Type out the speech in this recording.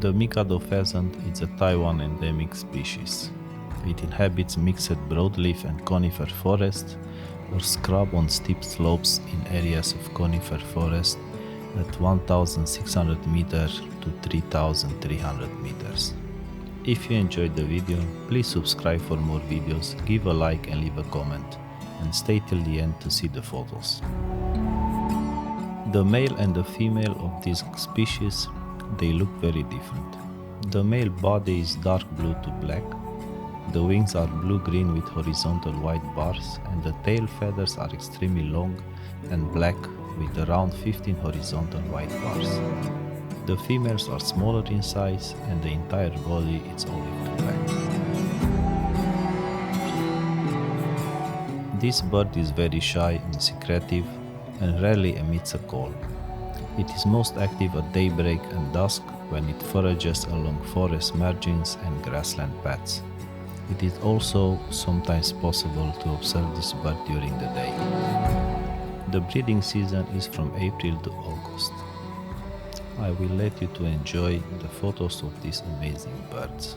The Mikado pheasant is a Taiwan endemic species. It inhabits mixed broadleaf and conifer forest or scrub on steep slopes in areas of conifer forest at 1600 meters to 3300 meters. If you enjoyed the video, please subscribe for more videos, give a like and leave a comment, and stay till the end to see the photos. The male and the female of this species, they look very different. The male body is dark blue to black, the wings are blue-green with horizontal white bars, and the tail feathers are extremely long and black with around 15 horizontal white bars. The females are smaller in size and the entire body is olive to black. This bird is very shy and secretive and rarely emits a call. It is most active at daybreak and dusk when it forages along forest margins and grassland paths. It is also sometimes possible to observe this bird during the day. The breeding season is from April to August. I will let you to enjoy the photos of these amazing birds.